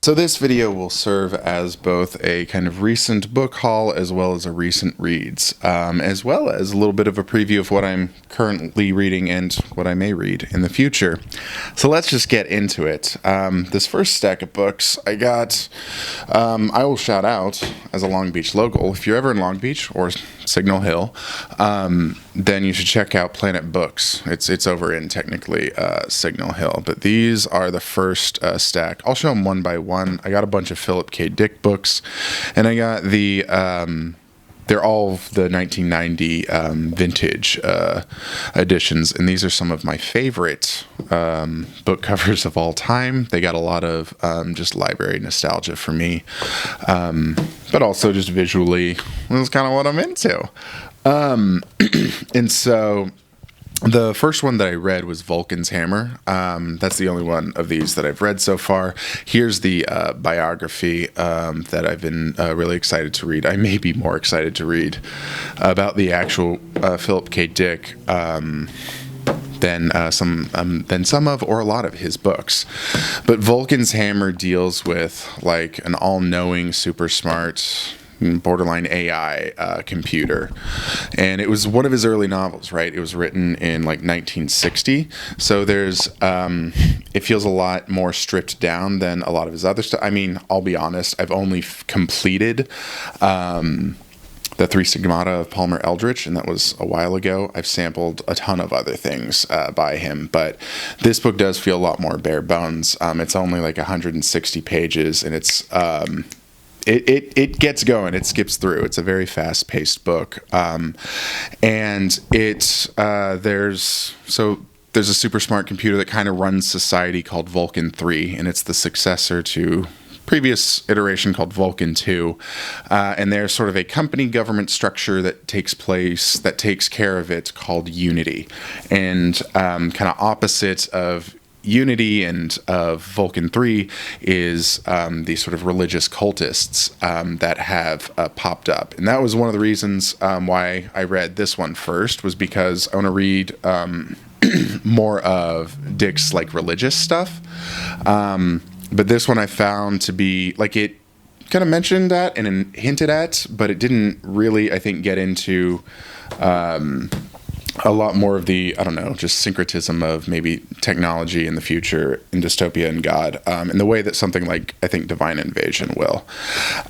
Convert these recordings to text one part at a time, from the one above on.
So this video will serve as both a kind of recent book haul as well as a recent reads, as well as a little bit of a preview of what I'm currently reading and what I may read in the future. So let's just get into it. This first stack of books I got, I will shout out as a Long Beach local. If you're ever in Long Beach or Signal Hill, then you should check out Planet Books. It's over in technically Signal Hill, but these are the first stack. I'll show them one by one. I got a bunch of Philip K. Dick books, and I got the they're all the 1990 vintage editions, and these are some of my favorite book covers of all time. They got a lot of just library nostalgia for me, but also just visually, that's kind of what I'm into. And so the first one that I read was Vulcan's Hammer. That's the only one of these that I've read so far. Here's the biography that I've been really excited to read. I may be more excited to read about the actual Philip K. Dick than some of or a lot of his books. But Vulcan's Hammer deals with like an all-knowing, super smart, borderline AI computer, and it was one of his early novels, right? It was written in like 1960, so there's it feels a lot more stripped down than a lot of his other stuff. I mean, I'll be honest, I've only completed the Three Stigmata of Palmer Eldritch, and that was a while ago. I've sampled a ton of other things by him, but this book does feel a lot more bare bones. It's only like 160 pages, and it's It gets going. It skips through. It's a very fast-paced book, and there's a super smart computer that kind of runs society called Vulcan 3, and it's the successor to previous iteration called Vulcan 2, and there's sort of a company government structure that takes care of it called Unity, and kind of opposite of Unity and Vulcan 3 is these sort of religious cultists that have popped up. And that was one of the reasons why I read this one first, was because I want to read more of Dick's like religious stuff. But this one I found to be like, it kind of mentioned that and hinted at, but it didn't really, I think, get into a lot more of the, I don't know, just syncretism of maybe technology in the future and dystopia and God, in the way that something like, I think, Divine Invasion will.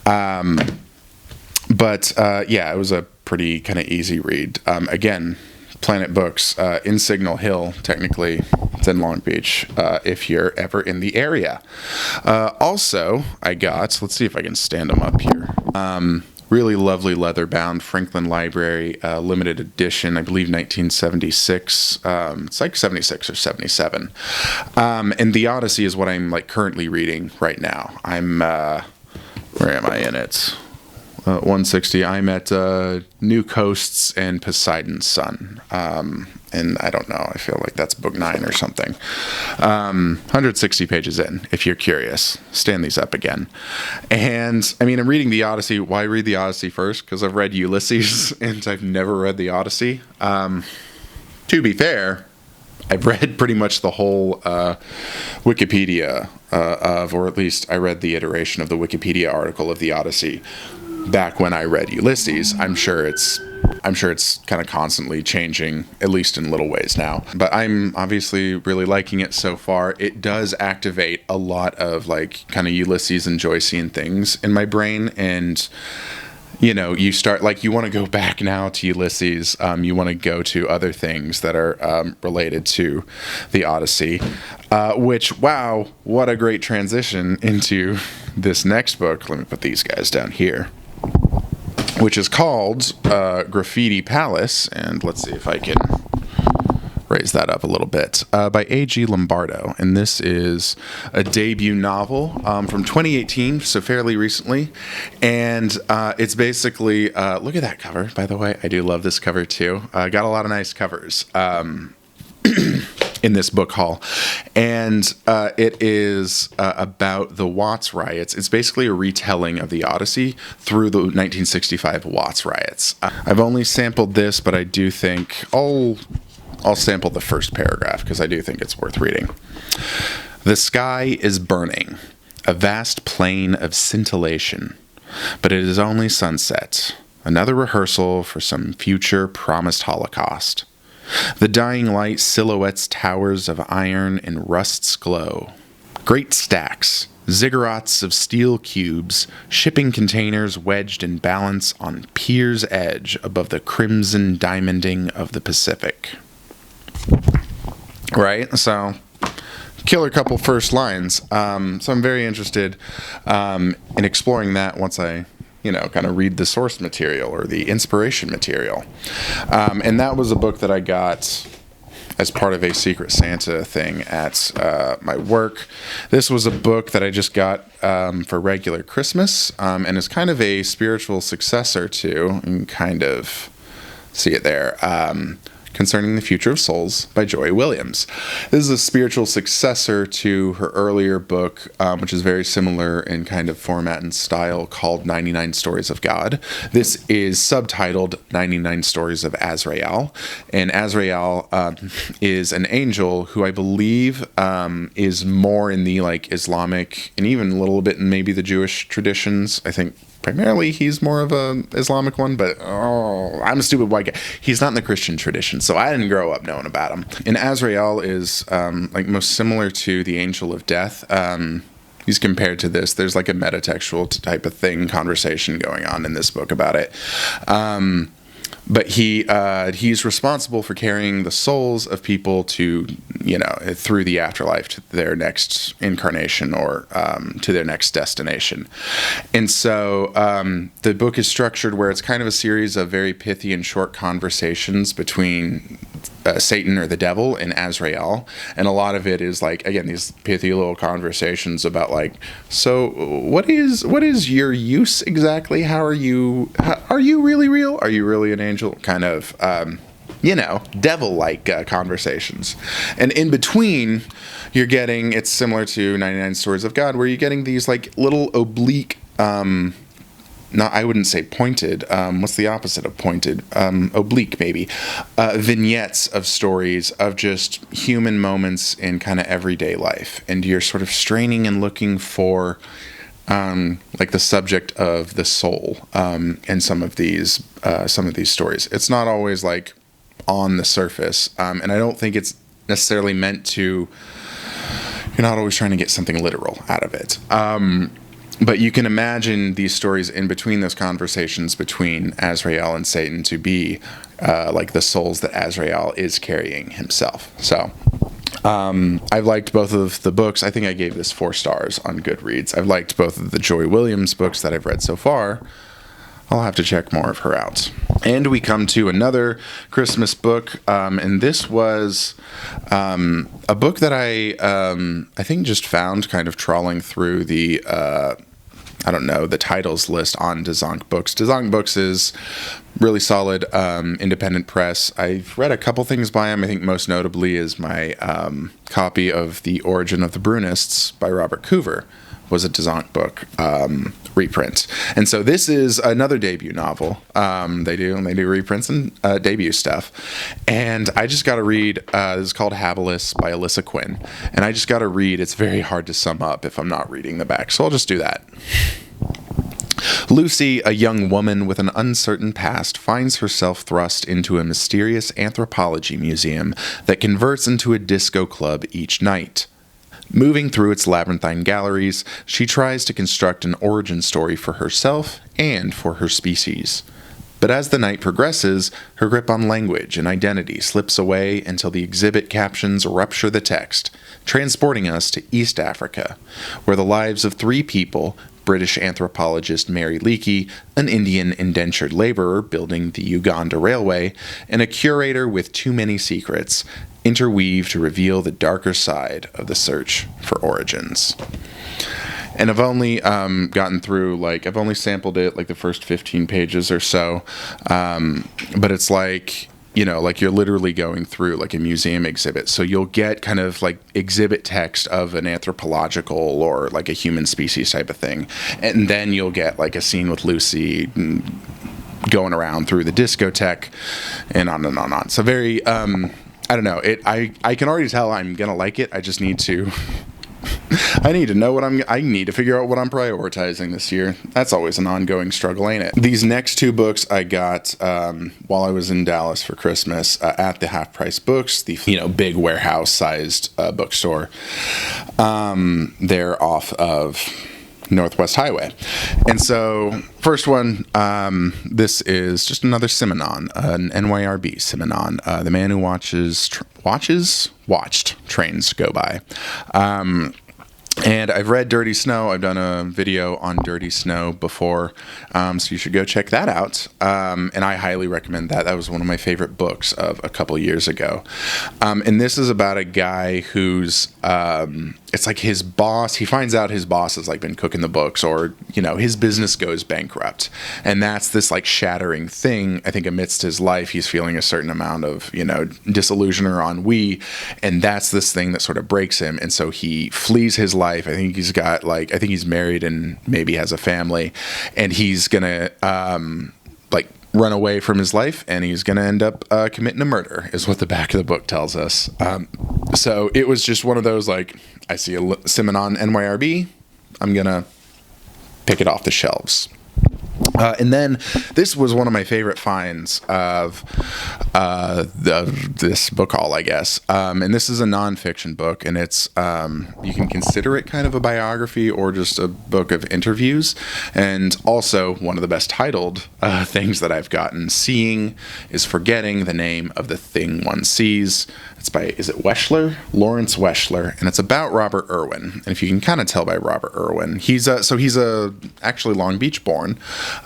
But it was a pretty kind of easy read. Again, Planet Books in Signal Hill, technically. It's in Long Beach, if you're ever in the area. Also, I got, let's see if I can stand them up here. Really lovely leather-bound Franklin Library limited edition, I believe 1976. It's like 76 or 77. And the Odyssey is what I'm like currently reading right now. I'm where am I in it? 160. I'm at New Coasts and Poseidon's Son. And I don't know, I feel like that's book 9 or something. 160 pages in, if you're curious. Stand these up again. And, I mean, I'm reading the Odyssey. Why read the Odyssey first? Because I've read Ulysses, and I've never read the Odyssey. To be fair, I've read pretty much the whole Wikipedia or at least I read the iteration of the Wikipedia article of the Odyssey back when I read Ulysses. I'm sure it's kind of constantly changing, at least in little ways now. But I'm obviously really liking it so far. It does activate a lot of like kind of Ulysses and Joycean things in my brain. And, you know, you start like, you want to go back now to Ulysses. You want to go to other things that are related to the Odyssey, which, wow, what a great transition into this next book. Let me put these guys down here, which is called Graffiti Palace, and let's see if I can raise that up a little bit, by A.G. Lombardo. And this is a debut novel from 2018, so fairly recently. And it's basically, look at that cover, by the way. I do love this cover, too. Got a lot of nice covers in this book haul. And it is about the Watts riots. It's basically a retelling of the Odyssey through the 1965 Watts riots. I've only sampled this, but I do think I'll sample the first paragraph because I do think it's worth reading. The sky is burning. a vast plain of scintillation, but it is only sunset, another rehearsal for some future promised holocaust. The dying light silhouettes towers of iron and rust's glow. Great stacks, ziggurats of steel cubes, shipping containers wedged in balance on pier's edge above the crimson diamonding of the Pacific. Right? So, killer couple first lines. So I'm very interested in exploring that once I, kind of read the source material or the inspiration material. And that was a book that I got as part of a Secret Santa thing at my work. This was a book that I just got for regular Christmas, and is kind of a spiritual successor to, and kind of see it there, Concerning the Future of Souls by Joy Williams. This is a spiritual successor to her earlier book, which is very similar in kind of format and style, called 99 Stories of God. This is subtitled 99 Stories of Azrael. And Azrael is an angel who I believe is more in the Islamic and even a little bit in maybe the Jewish traditions. I think primarily he's more of a Islamic one, but I'm a stupid white guy. He's not in the Christian tradition, so I didn't grow up knowing about him. And Azrael is most similar to the Angel of Death. He's compared to this. There's like a metatextual type of thing, conversation going on in this book about it. But he's responsible for carrying the souls of people to, through the afterlife to their next incarnation or to their next destination. And so the book is structured where it's kind of a series of very pithy and short conversations between Satan or the devil and Azrael. And a lot of it is these pithy little conversations about so what is your use exactly? Are you really real? Are you really an angel? Kind of, devil-like conversations. And in between, you're getting, it's similar to 99 Stories of God, where you're getting these little oblique, I wouldn't say pointed, what's the opposite of pointed? Oblique, maybe. Vignettes of stories of just human moments in kind of everyday life. And you're sort of straining and looking for the subject of the soul in some of these stories. It's not always on the surface, and I don't think it's necessarily meant to. You're not always trying to get something literal out of it. But you can imagine these stories in between those conversations between Azrael and Satan to be the souls that Azrael is carrying himself. So I've liked both of the books. I think I gave this 4 stars on Goodreads. I've liked both of the Joy Williams books that I've read so far. I'll have to check more of her out. And we come to another Christmas book, and this was a book that I think just found kind of trawling through the the titles list on Dzonk Books. Dzonk Books is really solid independent press. I've read a couple things by him. I think most notably is my copy of The Origin of the Brunists by Robert Coover was a Dzonk book reprint. And so this is another debut novel. They do reprints and debut stuff. And I just got to read, this is called Habilis by Alyssa Quinn. And I just got to read, it's very hard to sum up if I'm not reading the back. So I'll just do that. Lucy, a young woman with an uncertain past, finds herself thrust into a mysterious anthropology museum that converts into a disco club each night. Moving through its labyrinthine galleries, she tries to construct an origin story for herself and for her species. But as the night progresses, her grip on language and identity slips away until the exhibit captions rupture the text, transporting us to East Africa, where the lives of 3 people, British anthropologist Mary Leakey, an Indian indentured laborer building the Uganda Railway, and a curator with too many secrets, interweave to reveal the darker side of the search for origins. And I've only gotten through, I've only sampled it, the first 15 pages or so, but it's you're literally going through a museum exhibit. So you'll get kind of exhibit text of an anthropological or a human species type of thing. And then you'll get a scene with Lucy going around through the discotheque and on and on and on. So very, I don't know. I can already tell I'm going to like it. I just need to I need to know I need to figure out what I'm prioritizing this year. That's always an ongoing struggle, ain't it? These next two books I got while I was in Dallas for Christmas at the Half Price Books, the big warehouse sized bookstore. They're off of Northwest Highway. And so first one, this is just another Simenon, an NYRB Simenon, the man who watched trains go by. And I've read Dirty Snow. I've done a video on Dirty Snow before, so you should go check that out. And I highly recommend that. That was one of my favorite books of a couple years ago. And this is about a guy who's, it's like his boss, he finds out his boss has like been cooking the books, or, his business goes bankrupt. And that's this like shattering thing. I think amidst his life, he's feeling a certain amount of, disillusion or ennui. And that's this thing that sort of breaks him. And so he flees his life. I think he's married and maybe has a family, and he's gonna run away from his life, and he's gonna end up committing a murder, is what the back of the book tells us. So it was just one of those, like, I see a Simenon NYRB, I'm gonna pick it off the shelves. And then this was one of my favorite finds of this book haul, I guess. And this is a nonfiction book, and it's you can consider it kind of a biography or just a book of interviews. And also one of the best titled things that I've gotten. Seeing is Forgetting, the Name of the Thing One Sees. It's by, is it Weschler? Lawrence Weschler, and it's about Robert Irwin. And if you can kind of tell by Robert Irwin, he's actually Long Beach born,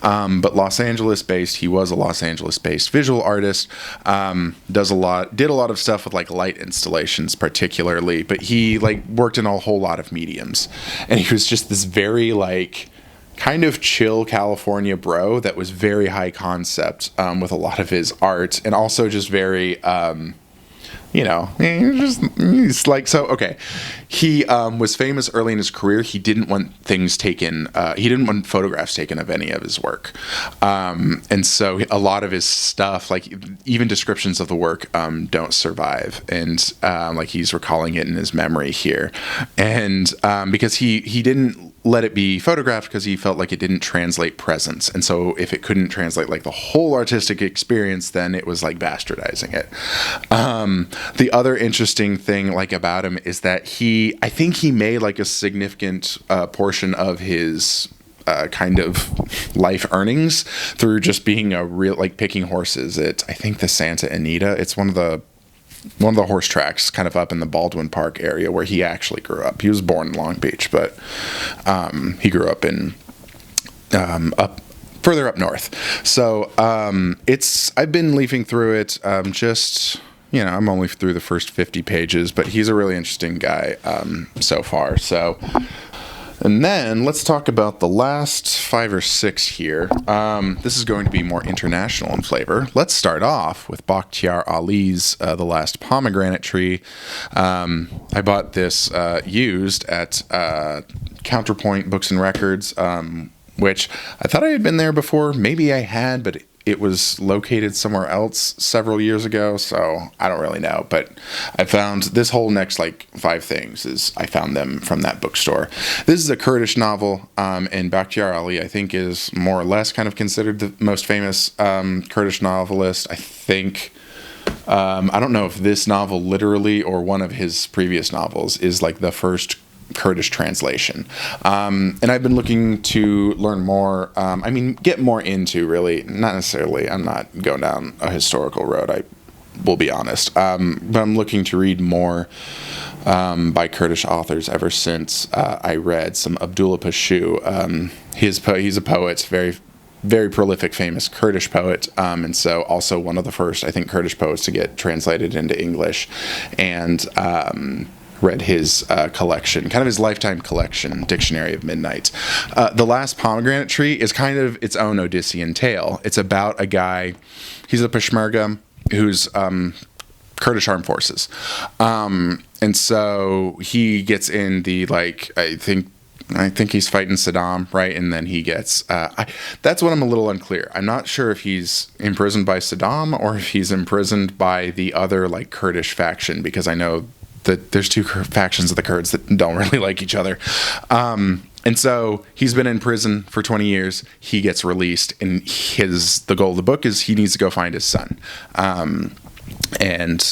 but Los Angeles based. He was a Los Angeles based visual artist. Did a lot of stuff with like light installations particularly, but he like worked in a whole lot of mediums. And he was just this very like kind of chill California bro that was very high concept with a lot of his art, and also just very he's like, so, okay. He was famous early in his career. He didn't want things taken, he didn't want photographs taken of any of his work. And so a lot of his stuff, like even descriptions of the work, don't survive. And like he's recalling it in his memory here. And because he didn't let it be photographed because he felt like it didn't translate presence. And so if it couldn't translate like the whole artistic experience, then it was like bastardizing it. The other interesting thing like about him is that I think he made like a significant portion of his kind of life earnings through just being a real, like picking horses at, I think, the Santa Anita. It's one of the horse tracks kind of up in the Baldwin Park area where he actually grew up. He was born in Long Beach, but he grew up in up further up north. So I've been leafing through it, I'm only through the first 50 pages, but he's a really interesting guy so far. So, and then let's talk about the last 5 or 6 here. This is going to be more international in flavor. Let's start off with Bachtyar Ali's The Last Pomegranate Tree. I bought this used at Counterpoint Books and Records, which I thought I had been there before. Maybe I had, but it was located somewhere else several years ago, so I don't really know. But I found this whole next like 5 things I found them from that bookstore. This is a Kurdish novel, and Bachtyar Ali, I think, is more or less kind of considered the most famous Kurdish novelist. I think, I don't know if this novel literally or one of his previous novels is like the first Kurdish translation. And I've been looking to learn more, get more into, really, not necessarily, I'm not going down a historical road, I will be honest, but I'm looking to read more by Kurdish authors ever since I read some Abdullah Pashu. He's a poet, very, very prolific, famous Kurdish poet, and so also one of the first, I think, Kurdish poets to get translated into English, and read his collection, kind of his lifetime collection, Dictionary of Midnight. The Last Pomegranate Tree is kind of its own Odyssean tale. It's about a guy, he's a Peshmerga who's Kurdish armed forces. And so he gets in the, like, I think he's fighting Saddam, right? And then he gets, that's what I'm a little unclear. I'm not sure if he's imprisoned by Saddam or if he's imprisoned by the other, like, Kurdish faction, because I know there's two factions of the Kurds that don't really like each other. And so he's been in prison for 20 years. He gets released, and the goal of the book is he needs to go find his son. And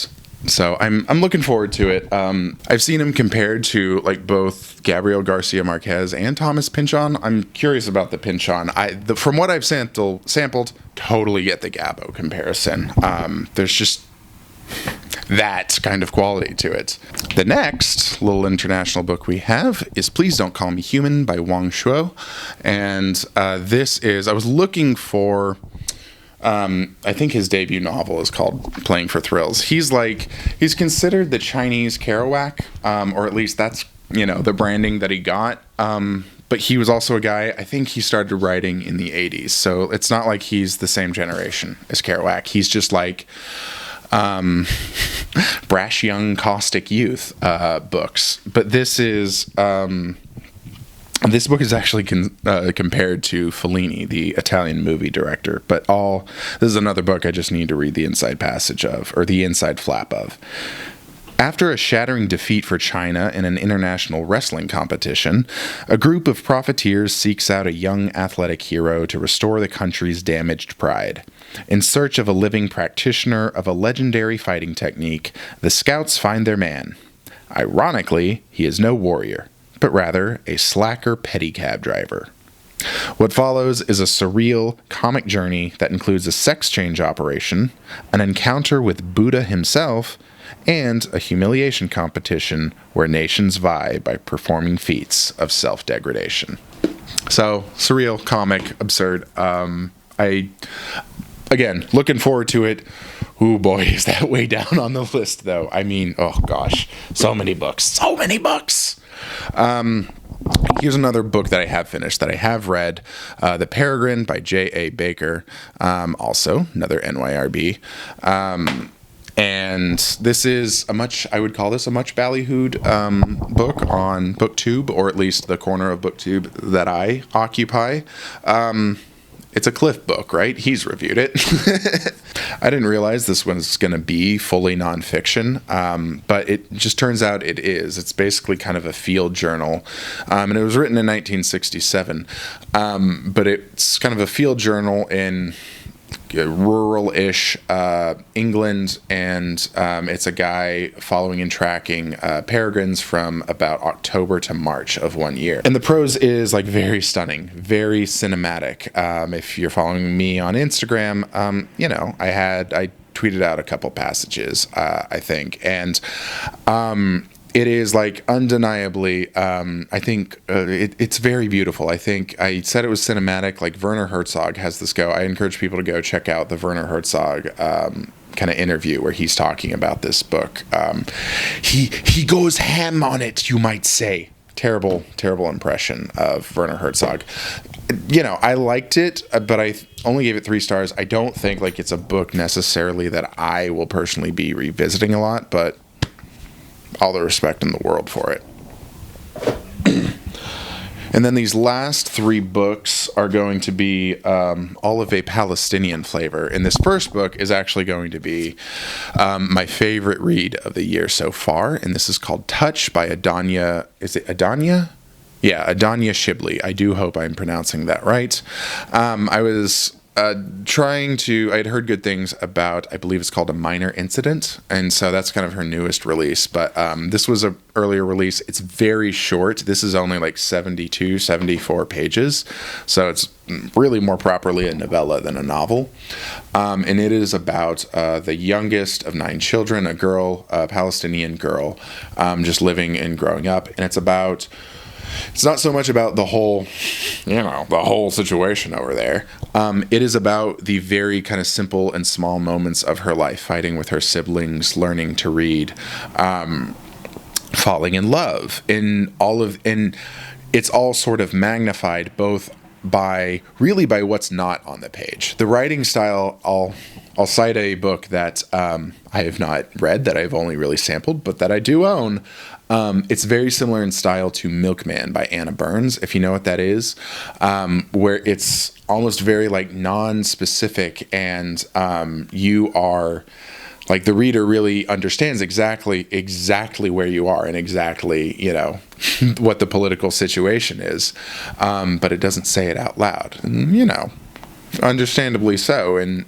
so I'm looking forward to it. I've seen him compared to like both Gabriel Garcia Marquez and Thomas Pynchon. I'm curious about the Pynchon. From what I've sampled, totally get the Gabo comparison. There's just that kind of quality to it. The next little international book we have is Please Don't Call Me Human by Wang Shuo. And this is, I was looking for, I think his debut novel is called Playing for Thrills. He's considered the Chinese Kerouac, or at least that's, the branding that he got. But he was also a guy, I think he started writing in the 80s. So it's not like he's the same generation as Kerouac. He's just like brash young caustic youth books. But this book is actually compared to Fellini, the Italian movie director. But this is another book I just need to read the inside passage of, or the inside flap of. After a shattering defeat for China in an international wrestling competition, a group of profiteers seeks out a young athletic hero to restore the country's damaged pride. In search of a living practitioner of a legendary fighting technique, the scouts find their man. Ironically, he is no warrior, but rather a slacker pedicab driver. What follows is a surreal, comic journey that includes a sex change operation, an encounter with Buddha himself, and a humiliation competition where nations vie by performing feats of self-degradation. So, surreal, comic, absurd. Again, looking forward to it. Ooh, boy, is that way down on the list, though. I mean, oh gosh, so many books. Here's another book that I have finished, that I have read, The Peregrine by J.A. Baker, also another NYRB. And this is I would call this a much ballyhooed book on BookTube, or at least the corner of BookTube that I occupy. It's a Cliff book, right? He's reviewed it. I didn't realize this was going to be fully nonfiction, but it just turns out it is. It's basically kind of a field journal, and it was written in 1967, but it's kind of a field journal in rural-ish England, and it's a guy following and tracking peregrines from about October to March of one year. And the prose is like very stunning, very cinematic. If you're following me on Instagram, I tweeted out a couple passages, I think, and it is like undeniably, I think it's very beautiful. I think I said it was cinematic. Like Werner Herzog has this go. I encourage people to go check out the Werner Herzog kind of interview where he's talking about this book. He goes ham on it, you might say. Terrible impression of Werner Herzog. I liked it, but I only gave it 3 stars. I don't think like it's a book necessarily that I will personally be revisiting a lot, but all the respect in the world for it. And then these last 3 books are going to be all of a Palestinian flavor. And this first book is actually going to be my favorite read of the year so far. And this is called Touch by Adania. Is it Adania? Yeah, Adania Shibli. I do hope I'm pronouncing that right. I was I'd heard good things about, I believe it's called A Minor Incident, and so that's kind of her newest release, but this was an earlier release. It's very short. This is only like 72, 74 pages, so it's really more properly a novella than a novel, and it is about the youngest of 9 children, a girl, a Palestinian girl, just living and growing up, and it's not so much about the whole situation over there. It is about the very kind of simple and small moments of her life, fighting with her siblings, learning to read, falling in love, and it's all sort of magnified both by what's not on the page. The writing style, I'll cite a book that I have not read, that I've only really sampled, but that I do own. It's very similar in style to Milkman by Anna Burns, if you know what that is, where it's almost very like non-specific, and you are like the reader really understands exactly where you are and exactly, what the political situation is. But it doesn't say it out loud, and, understandably so. And,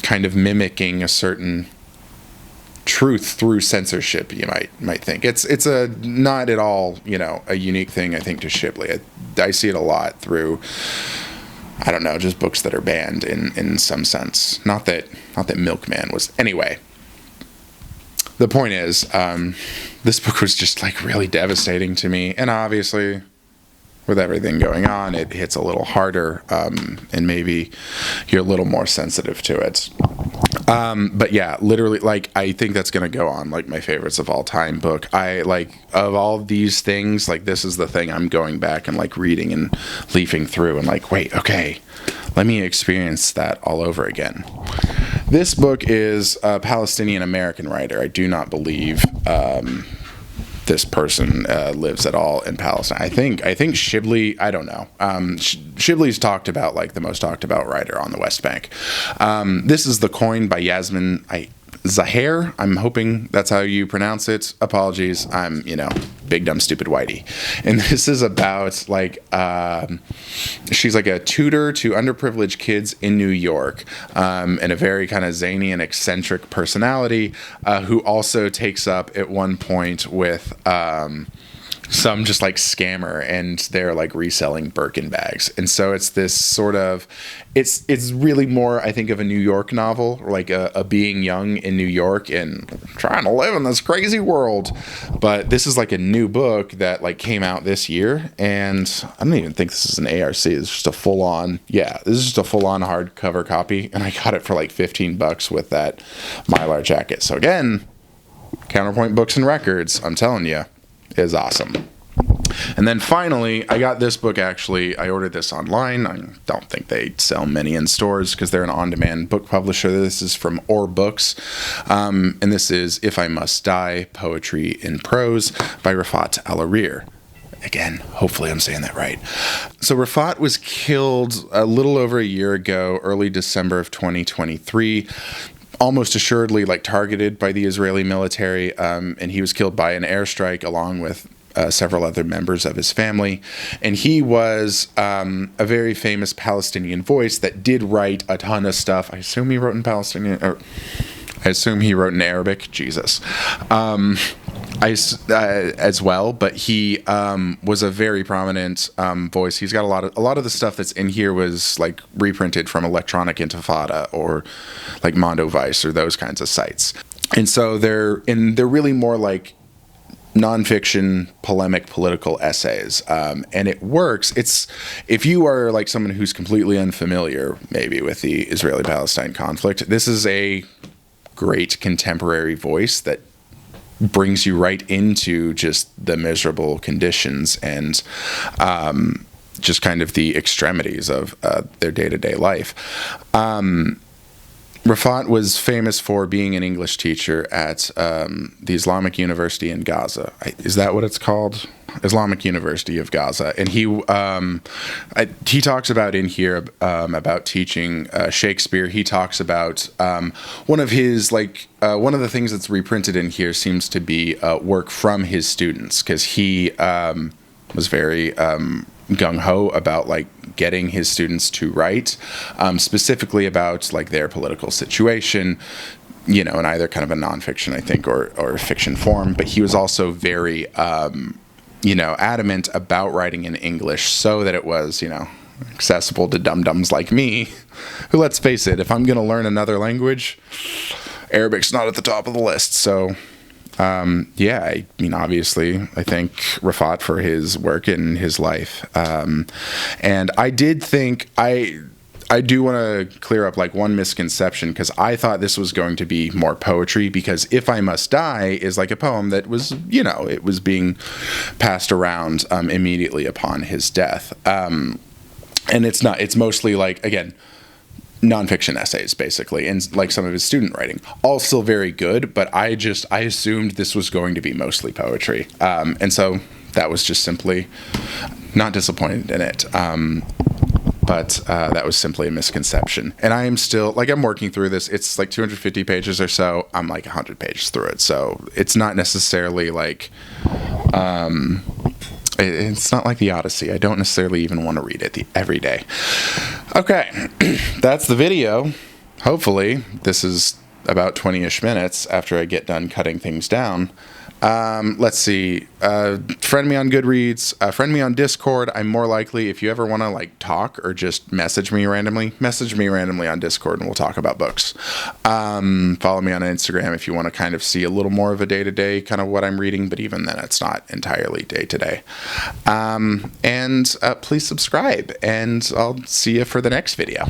kind of mimicking a certain truth through censorship, you might think. It's a not at all, a unique thing, I think, to Shibli. I see it a lot through, I don't know, just books that are banned in some sense. Not that Milkman was. Anyway, the point is, this book was just like really devastating to me, and obviously, with everything going on, it hits a little harder, and maybe you're a little more sensitive to it. But yeah, literally, like, I think that's going to go on, like, my favorites of all time book. Of all these things, like, this is the thing I'm going back and, like, reading and leafing through and, like, wait, okay, let me experience that all over again. This book is a Palestinian-American writer. I do not believe, this person lives at all in Palestine. I think Shibli, I don't know. Shibli's talked about, like, the most talked about writer on the West Bank. This is The Coin by Yasmin Zaher. I'm hoping that's how you pronounce it. Apologies. I'm, big dumb stupid whitey. And this is about, like, she's like a tutor to underprivileged kids in New York, and a very kind of zany and eccentric personality, who also takes up at one point with some just like scammer, and they're like reselling Birkin bags. And so it's this sort of, it's really more, I think, of a New York novel, like a being young in New York and trying to live in this crazy world. But this is like a new book that like came out this year, and I don't even think this is an ARC. It's just a full-on, this is just a full-on hardcover copy, and I got it for like $15 with that Mylar jacket. So again, Counterpoint Books and Records, I'm telling you, is awesome. And then finally, I got this book. Actually, I ordered this online. I don't think they sell many in stores because they're an on-demand book publisher. This is from Or Books, and this is If I Must Die, Poetry in Prose by Rafaat Alareer. Again, hopefully I'm saying that right. So Rafaat was killed a little over a year ago, early December of 2023. Almost assuredly, like, targeted by the Israeli military, and he was killed by an airstrike along with several other members of his family. And he was a very famous Palestinian voice that did write a ton of stuff. I assume he wrote in Palestinian, or I assume he wrote in Arabic. Jesus. As well, but he was a very prominent voice. He's got a lot of the stuff that's in here was like reprinted from Electronic Intifada or like Mondo Vice or those kinds of sites. And so they're really more like nonfiction polemic political essays, and it works. It's, if you are like someone who's completely unfamiliar maybe with the Israeli-Palestine conflict, this is a great contemporary voice that brings you right into just the miserable conditions and just kind of the extremities of their day-to-day life. Rafaat was famous for being an English teacher at the Islamic University in Gaza. Is that what it's called? Islamic University of Gaza. And he talks about in here about teaching Shakespeare. He talks about one of the things that's reprinted in here seems to be work from his students, because he was very gung-ho about like getting his students to write, specifically about like their political situation, in either kind of a nonfiction, I think, or fiction form. But he was also very adamant about writing in English so that it was, accessible to dum-dums like me, who, let's face it, if I'm going to learn another language, Arabic's not at the top of the list. So, obviously, I thank Rafaat for his work in his life. And I did think, I do want to clear up like one misconception, because I thought this was going to be more poetry, because If I Must Die is like a poem that was, it was being passed around immediately upon his death. And it's not, it's mostly like, again, nonfiction essays, basically, and like some of his student writing. All still very good, but I assumed this was going to be mostly poetry. And so that was just simply not disappointed in it. But that was simply a misconception. And I am still, like, I'm working through this. It's like 250 pages or so. I'm like 100 pages through it. So it's not necessarily like, it's not like the Odyssey. I don't necessarily even want to read it every day. Okay, that's the video. Hopefully, this is about 20-ish minutes after I get done cutting things down. Let's see. Friend me on Goodreads. Friend me on Discord. I'm more likely, if you ever want to like talk or just message me randomly on Discord and we'll talk about books. Follow me on Instagram if you want to kind of see a little more of a day-to-day kind of what I'm reading, but even then it's not entirely day-to-day. And please subscribe, and I'll see you for the next video.